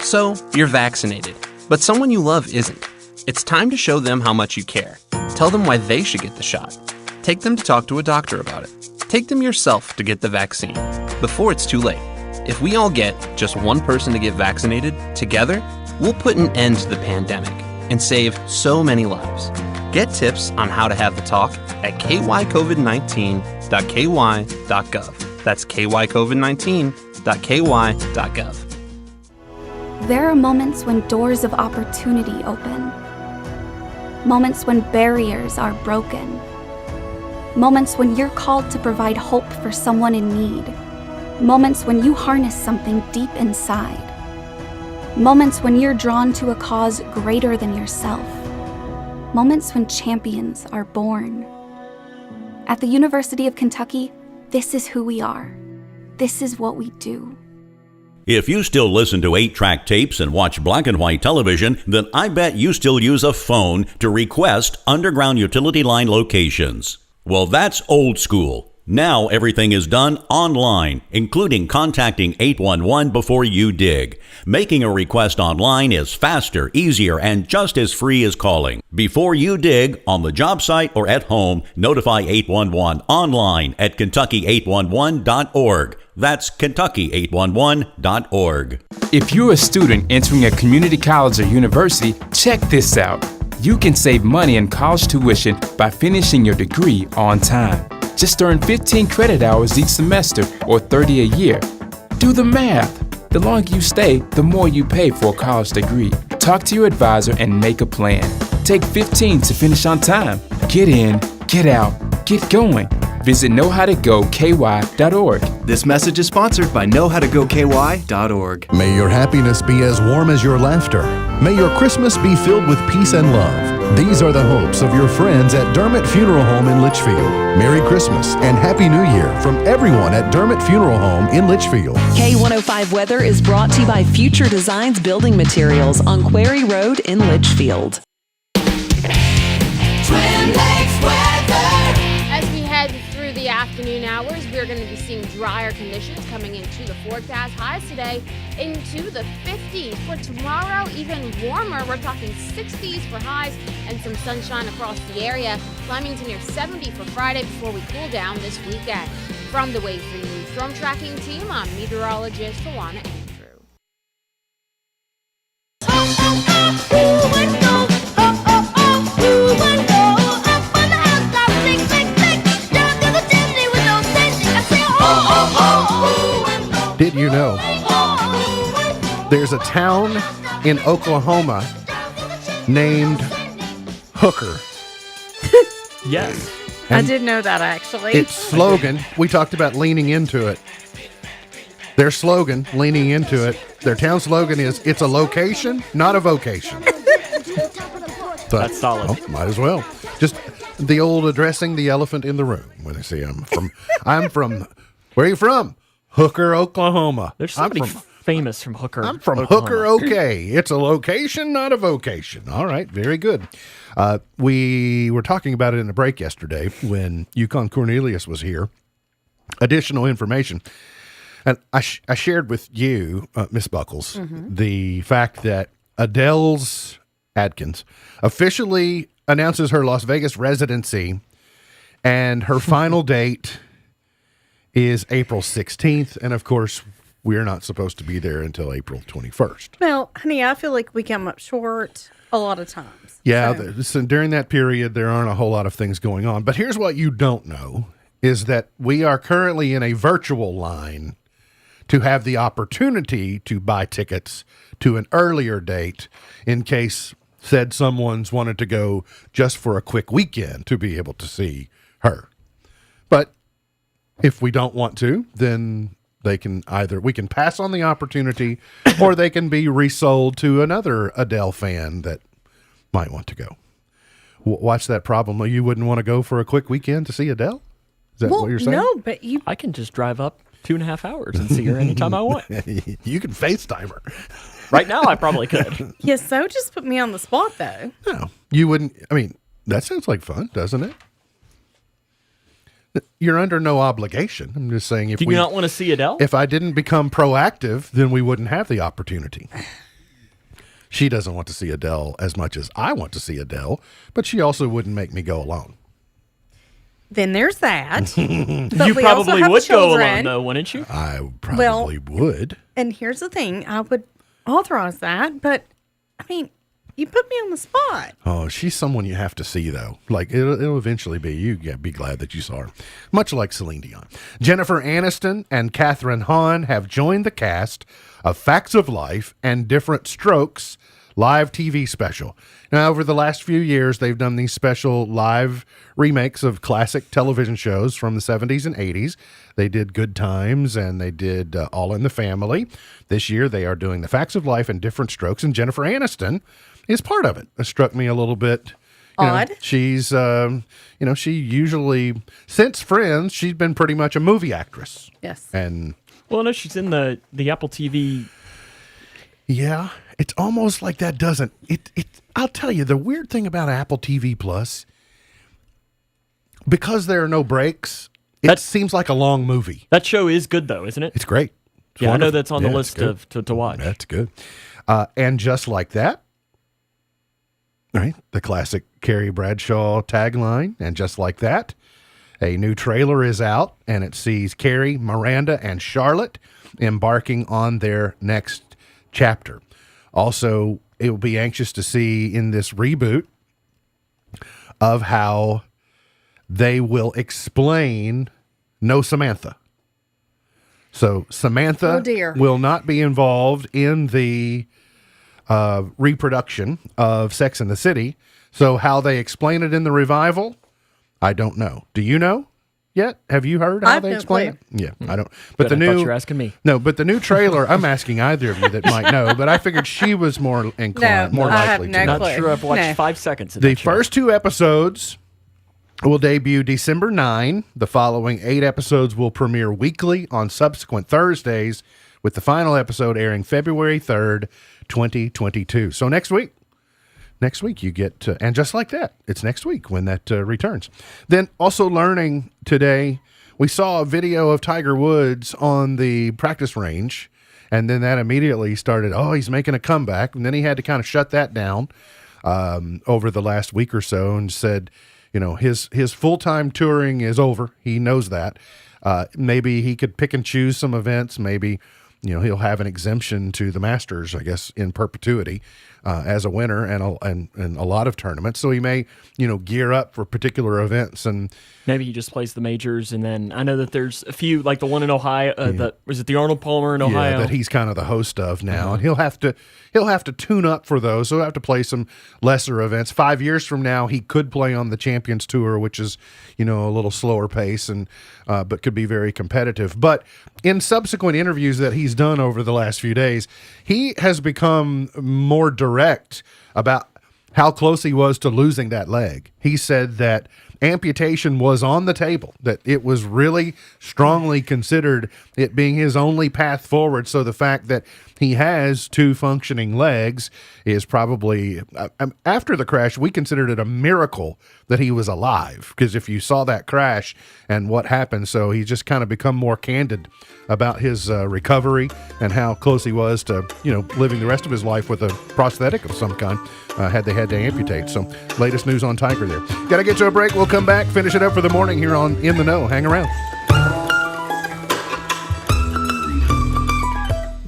So, you're vaccinated, but someone you love isn't. It's time to show them how much you care. Tell them why they should get the shot. Take them to talk to a doctor about it. Take them yourself to get the vaccine before it's too late. If we all get just one person to get vaccinated, together, we'll put an end to the pandemic and save so many lives. Get tips on how to have the talk at kycovid19.ky.gov. That's kycovid19.ky.gov. There are moments when doors of opportunity open. Moments when barriers are broken. Moments when you're called to provide hope for someone in need. Moments when you harness something deep inside. Moments when you're drawn to a cause greater than yourself. Moments when champions are born. At the University of Kentucky, this is who we are. This is what we do. If you still listen to 8-track tapes and watch black and white television, then I bet you still use a phone to request underground utility line locations. Well, that's old school. Now everything is done online, including contacting 811 before you dig. Making a request online is faster, easier, and just as free as calling. Before you dig, on the job site or at home, notify 811 online at kentucky811.org. That's kentucky811.org. If you're a student entering a community college or university, check this out. You can save money in college tuition by finishing your degree on time. Just earn 15 credit hours each semester or 30 a year. Do the math. The longer you stay, the more you pay for a college degree. Talk to your advisor and make a plan. Take 15 to finish on time. Get in, get out, get going. Visit knowhowtogoky.org. This message is sponsored by knowhowtogoky.org. May your happiness be as warm as your laughter. May your Christmas be filled with peace and love. These are the hopes of your friends at Dermott Funeral Home in Litchfield. Merry Christmas and Happy New Year from everyone at Dermott Funeral Home in Litchfield. K105 Weather is brought to you by Future Designs Building Materials on Quarry Road in Litchfield. Twin Lakes weather. As we head through the afternoon hours, we're going to be seeing even drier conditions coming into the forecast. Highs today into the 50s. For tomorrow, even warmer. We're talking 60s for highs and some sunshine across the area, climbing to near 70 for Friday before we cool down this weekend. From the Wave 3 News Storm Tracking Team, I'm meteorologist Tawana Andrew. Did you know there's a town in Oklahoma named Hooker? Yes. I did know that, actually. Its slogan, we talked about leaning into it. Their slogan, leaning into it, their town slogan is, it's a location, not a vocation. That's solid. Oh, might as well. Just the old addressing the elephant in the room. When they say I'm from, where are you from? Hooker, Oklahoma. There's somebody famous from Hooker. I'm from Oklahoma. Hooker, okay. It's a location, not a vocation. All right, very good. We were talking about it in the break yesterday when Yukon Cornelius was here. Additional information. And I shared with you, Miss Buckles, the fact that Adele's Adkins officially announces her Las Vegas residency, and her final date is April 16th. And of course, we're not supposed to be there until April 21st. Well, honey, I feel like we come up short a lot of times. Yeah, so during that period, there aren't a whole lot of things going on. But here's what you don't know, is that we are currently in a virtual line to have the opportunity to buy tickets to an earlier date in case said someone's wanted to go just for a quick weekend to be able to see her. But if we don't want to, then we can pass on the opportunity or they can be resold to another Adele fan that might want to go. Watch that problem. You wouldn't want to go for a quick weekend to see Adele? Is that what you're saying? No, but I can just drive up 2.5 hours and see her anytime I want. You can FaceTime her. Right now, I probably could. Yes, so just put me on the spot, though. No, you wouldn't. I mean, that sounds like fun, doesn't it? You're under no obligation. I'm just saying, Do you not want to see Adele? If I didn't become proactive, then we wouldn't have the opportunity. She doesn't want to see Adele as much as I want to see Adele, but she also wouldn't make me go alone. Then there's that. But you we also probably have would go children. alone, though, wouldn't you? I probably would. And here's the thing. I would authorize that, but, I mean, you put me on the spot. Oh, she's someone you have to see, though. Like, it'll eventually be. You be glad that you saw her. Much like Celine Dion. Jennifer Aniston and Katherine Hahn have joined the cast of Facts of Life and Different Strokes live TV special. Now, over the last few years, they've done these special live remakes of classic television shows from the 70s and 80s. They did Good Times and they did All in the Family. This year, they are doing the Facts of Life and Different Strokes, and Jennifer Aniston is part of it. It struck me a little bit odd. She's, she usually, since Friends, she's been pretty much a movie actress. Yes. And well, no, she's in the Apple TV. Yeah, it's almost like that doesn't. I'll tell you, the weird thing about Apple TV Plus, because there are no breaks, it seems like a long movie. That show is good, though, isn't it? It's great. It's I know wonderful. that's on the Yeah, list it's to watch. That's good. And just like that, right? The classic Carrie Bradshaw tagline, and just like that, a new trailer is out, and it sees Carrie, Miranda, and Charlotte embarking on their next chapter. Also, it will be anxious to see in this reboot of how they will explain No Samantha. So Samantha will not be involved in the reproduction of Sex and the City. So how they explain it in the revival, I don't know. Do you know yet? Have you heard how they explain it? Yeah, I don't. But Good, I thought you were asking me. No, but the new trailer, I'm asking either of you that might know, but I figured she was more inclined, more likely to know. Not sure I've watched 5 seconds of The that show. first 2 episodes will debut December 9. The following 8 episodes will premiere weekly on subsequent Thursdays, with the final episode airing February 3rd, 2022. So next week you get, and just like that, it's next week when that returns. Then also learning today we saw a video of Tiger Woods on the practice range, and then that immediately started, he's making a comeback. And then he had to kind of shut that down over the last week or so and said, his full-time touring is over. He knows that. Maybe he could pick and choose some events. Maybe, he'll have an exemption to the Masters, I guess, in perpetuity as a winner and a lot of tournaments. So he may, gear up for particular events. And maybe he just plays the majors. And then I know that there's a few, like the one in Ohio, was it the Arnold Palmer in Ohio? Yeah, that he's kind of the host of now. And he'll have to tune up for those. So he'll have to play some lesser events. 5 years from now, he could play on the Champions Tour, which is, a little slower pace and but could be very competitive. But in subsequent interviews that he's done over the last few days, he has become more direct about how close he was to losing that leg. He said that amputation was on the table, that it was really strongly considered it being his only path forward. So the fact that he has two functioning legs is probably, after the crash, we considered it a miracle that he was alive, because if you saw that crash and what happened, so he's just kind of become more candid about his recovery and how close he was to, living the rest of his life with a prosthetic of some kind, had they had to amputate. So latest news on Tiger there. Got to get to a break. We'll come back, finish it up for the morning here on In the Know. Hang around.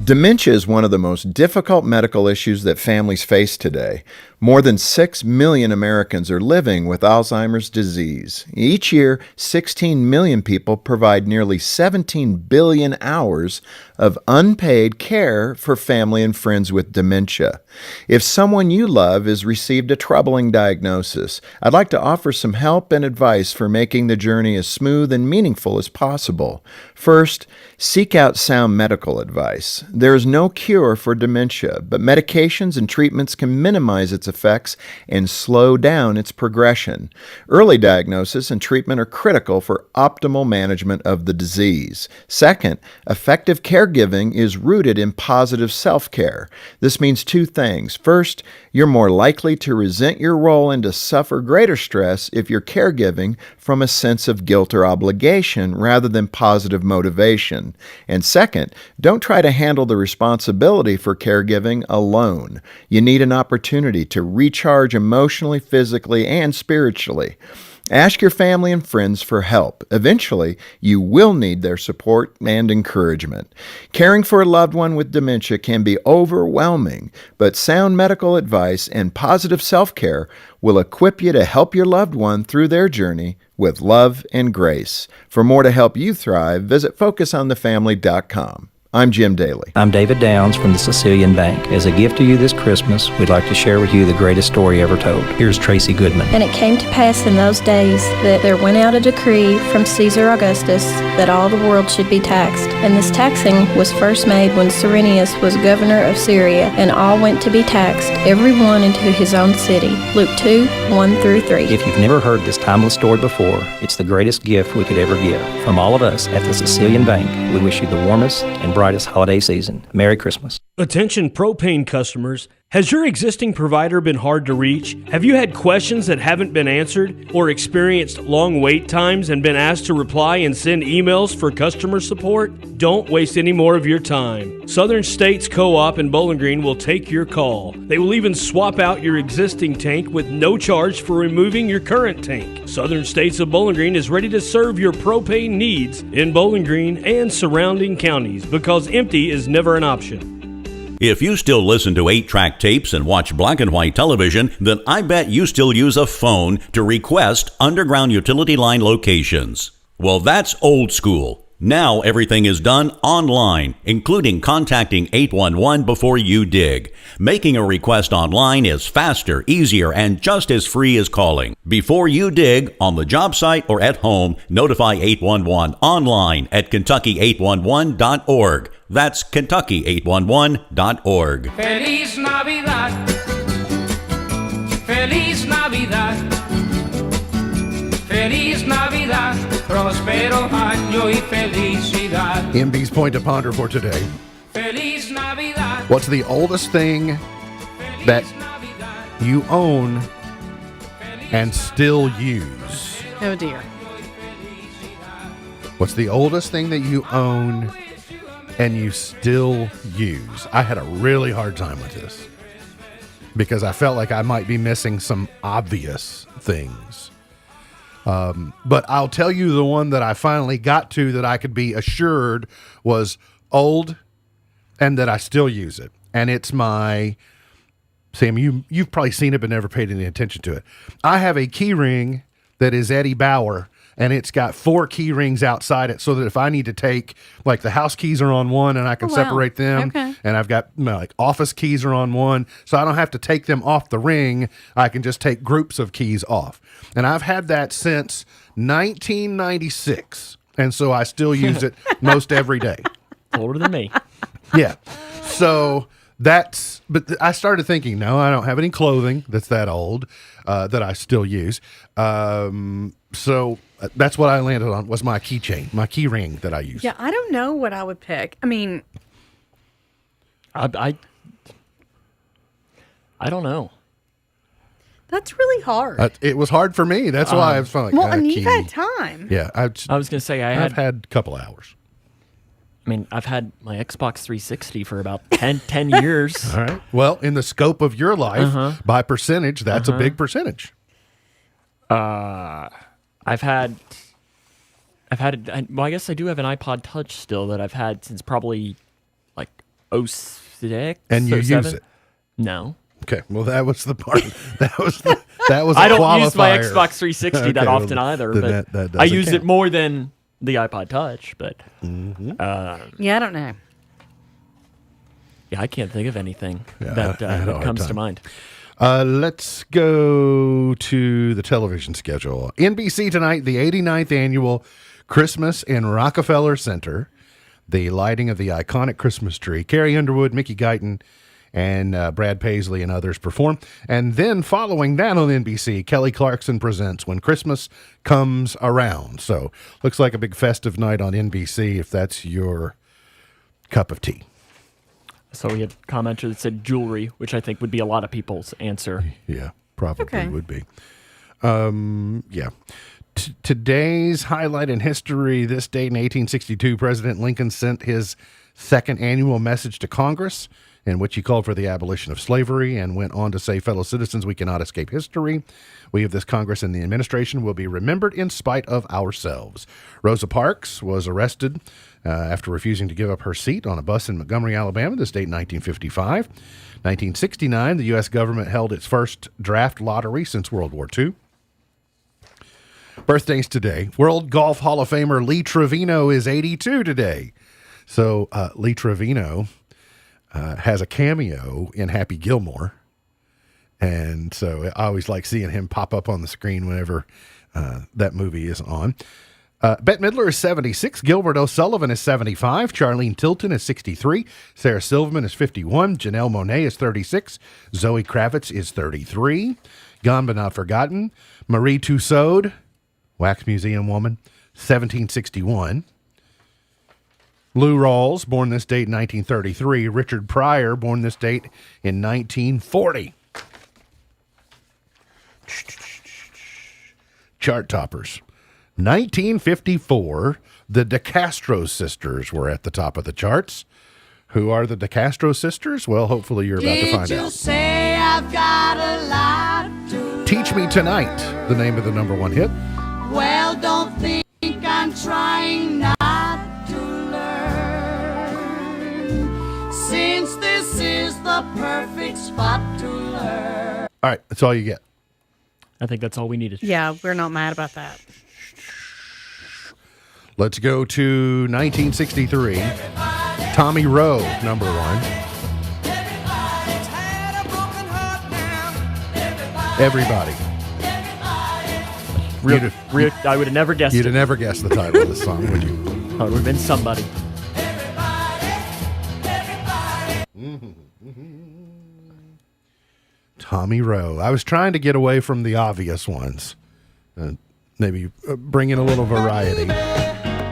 Dementia is one of the most difficult medical issues that families face today. More than 6 million Americans are living with Alzheimer's disease. Each year, 16 million people provide nearly 17 billion hours of unpaid care for family and friends with dementia. If someone you love has received a troubling diagnosis, I'd like to offer some help and advice for making the journey as smooth and meaningful as possible. First, seek out sound medical advice. There is no cure for dementia, but medications and treatments can minimize its effects and slow down its progression. Early diagnosis and treatment are critical for optimal management of the disease. Second, effective caregiving is rooted in positive self-care. This means two things. First, you're more likely to resent your role and to suffer greater stress if you're caregiving from a sense of guilt or obligation rather than positive motivation. And second, don't try to handle the responsibility for caregiving alone. You need an opportunity to recharge emotionally, physically, and spiritually. Ask your family and friends for help. Eventually, you will need their support and encouragement. Caring for a loved one with dementia can be overwhelming, but sound medical advice and positive self-care will equip you to help your loved one through their journey with love and grace. For more to help you thrive, visit FocusOnTheFamily.com. I'm Jim Daly. I'm David Downs from the Sicilian Bank. As a gift to you this Christmas, we'd like to share with you the greatest story ever told. Here's Tracy Goodman. And it came to pass in those days that there went out a decree from Caesar Augustus that all the world should be taxed. And this taxing was first made when Cyrenius was governor of Syria, and all went to be taxed, every one into his own city. Luke 2:1-3. If you've never heard this timeless story before, it's the greatest gift we could ever give. From all of us at the Sicilian Bank, we wish you the warmest and brightest holiday season. Merry Christmas. Attention propane customers. Has your existing provider been hard to reach? Have you had questions that haven't been answered or experienced long wait times and been asked to reply and send emails for customer support? Don't waste any more of your time. Southern States Co-op in Bowling Green will take your call. They will even swap out your existing tank with no charge for removing your current tank. Southern States of Bowling Green is ready to serve your propane needs in Bowling Green and surrounding counties, because empty is never an option. If you still listen to 8-track tapes and watch black and white television, then I bet you still use a phone to request underground utility line locations. Well, that's old school. Now everything is done online, including contacting 811 before you dig. Making a request online is faster, easier, and just as free as calling. Before you dig, on the job site or at home, notify 811 online at Kentucky811.org. That's Kentucky811.org. Feliz Navidad. Feliz Navidad. Feliz Navidad. Prospero año y felicidad. MB's point to ponder for today. Feliz Navidad. What's the oldest thing that you own and still use? Oh dear. What's the oldest thing that you own and you still use? I had a really hard time with this because I felt like I might be missing some obvious things. But I'll tell you the one that I finally got to that I could be assured was old and that I still use it. And it's my, Sam, you've probably seen it but never paid any attention to it. I have a key ring that is Eddie Bauer, and it's got 4 key rings outside it so that if I need to take, like the house keys are on one and I can separate them. Okay. And I've got like office keys are on one, so I don't have to take them off the ring. I can just take groups of keys off. And I've had that since 1996. And so I still use it most every day. Older than me. Yeah. So but I started thinking, no, I don't have any clothing that's that old that I still use. So that's what I landed on was my keychain, my key ring that I use. Yeah, I don't know what I would pick. I mean, I don't know. That's really hard. It was hard for me. That's why I was like, well, and you've had time. Yeah, I was going to say I've had a couple hours. I mean, I've had my Xbox 360 for about 10 years. All right. Well, in the scope of your life, by percentage, that's a big percentage. Well, I guess I do have an iPod Touch still that I've had since probably like 06. And you 07. use it? No. Okay. Well, that was the part. That was a I don't qualifier. use my Xbox 360 that often either, then but that I use count. it more than the iPod Touch, but Yeah, I don't know. Yeah, I can't think of anything Yeah, that I had a hard comes to time. mind. Let's go to the television schedule. NBC tonight, the 89th annual Christmas in Rockefeller Center. The lighting of the iconic Christmas tree. Carrie Underwood, Mickey Guyton, and Brad Paisley and others perform. And then following that on NBC, Kelly Clarkson presents When Christmas Comes Around. So looks like a big festive night on NBC if that's your cup of tea. So we had a commenter that said jewelry, which I think would be a lot of people's answer. Yeah, probably would be. Yeah. Today's highlight in history, this date in 1862, President Lincoln sent his second annual message to Congress in which he called for the abolition of slavery and went on to say, fellow citizens, we cannot escape history. We of this Congress and the administration will be remembered in spite of ourselves. Rosa Parks was arrested after refusing to give up her seat on a bus in Montgomery, Alabama, this date in 1955. 1969, the U.S. government held its first draft lottery since World War II. Birthdays today. World Golf Hall of Famer Lee Trevino is 82 today. So Lee Trevino has a cameo in Happy Gilmore. And so I always like seeing him pop up on the screen whenever that movie is on. Bette Midler is 76. Gilbert O'Sullivan is 75. Charlene Tilton is 63. Sarah Silverman is 51. Janelle Monáe is 36. Zoe Kravitz is 33. Gone but not forgotten. Marie Tussaud, Wax Museum woman, 1761. Lou Rawls, born this date in 1933. Richard Pryor, born this date in 1940. Chart toppers. 1954, the DeCastro sisters were at the top of the charts. Who are the DeCastro sisters? Well, hopefully you're about to find out. Say I've got a lot to Teach Me Tonight, the name of the number one hit. Well, don't think I'm trying not to learn, since this is the perfect spot to learn. All right, that's all you get. I think that's all we needed. Yeah, we're not mad about that. Let's go to 1963. Tommy Rowe, number one. Everybody. I would have never guessed You'd it. have never guessed the title of the song, would you? Oh, it would have been somebody. Tommy Rowe. I was trying to get away from the obvious ones. Maybe bring in a little variety.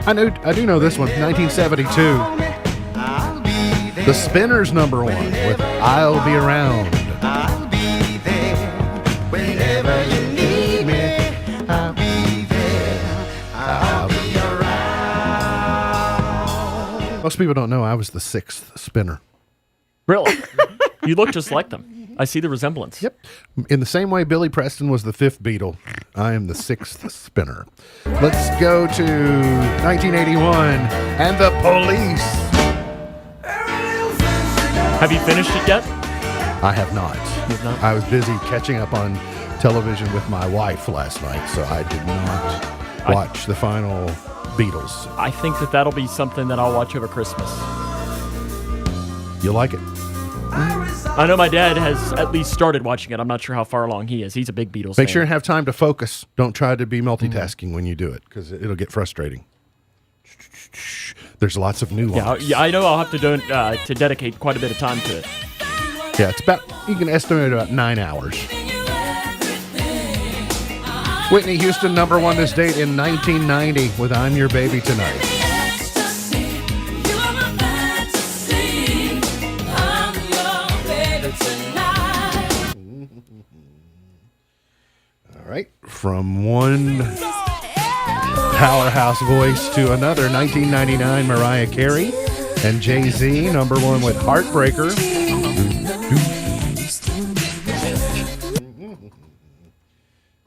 I do know this one, 1972. The Spinners, number one, with I'll Be Around. I'll be there whenever you need me. I'll be there. I'll be around. Most people don't know I was the 6th spinner. Really? You look just like them. I see the resemblance. Yep. In the same way Billy Preston was the 5th Beatle, I am the 6th spinner. Let's go to 1981 and the Police. Have you finished it yet? I have not. You have not? I was busy catching up on television with my wife last night, so I did not watch the final Beatles. I think that'll be something that I'll watch over Christmas. You'll like it. I know my dad has at least started watching it. I'm not sure how far along he is. He's a big Beatles fan. Make sure and have time to focus. Don't try to be multitasking when you do it, because it'll get frustrating. There's lots of nuance. Yeah, I know I'll have to dedicate quite a bit of time to it. Yeah, it's about, you can estimate about 9 hours. Whitney Houston, number 1 this date in 1990 with I'm Your Baby Tonight. All right, from one powerhouse voice to another, 1999 Mariah Carey and Jay-Z, number 1 with Heartbreaker.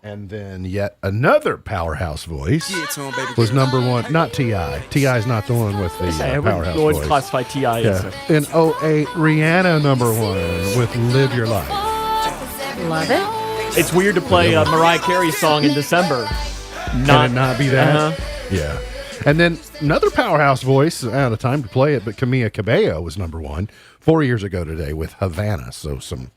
And then yet another powerhouse voice was number 1, not T.I. T.I.'s not the one with the powerhouse voice. Would classify T.I. as In 2008, Rihanna, number 1 with Live Your Life. Love it. It's weird to play a Mariah Carey song in December. Can it not be that? Yeah. And then another powerhouse voice, out of time to play it, but Camila Cabello was number 1 4 years ago today with Havana. So some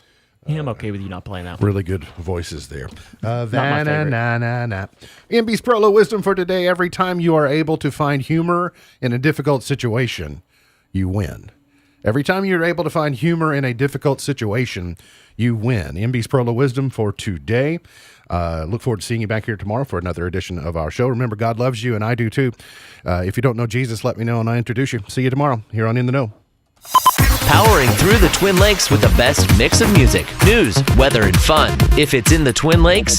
I'm okay with you not playing that one. really good voices there. Not my favorite. MB's Prolo Wisdom for today. Every time you are able to find humor in a difficult situation, you win. Every time you're able to find humor in a difficult situation, you win. MB's Prolo Wisdom for today. Look forward to seeing you back here tomorrow for another edition of our show. Remember, God loves you, and I do too. If you don't know Jesus, let me know, and I introduce you. See you tomorrow here on In the Know. Powering through the Twin Lakes with the best mix of music, news, weather, and fun. If it's in the Twin Lakes,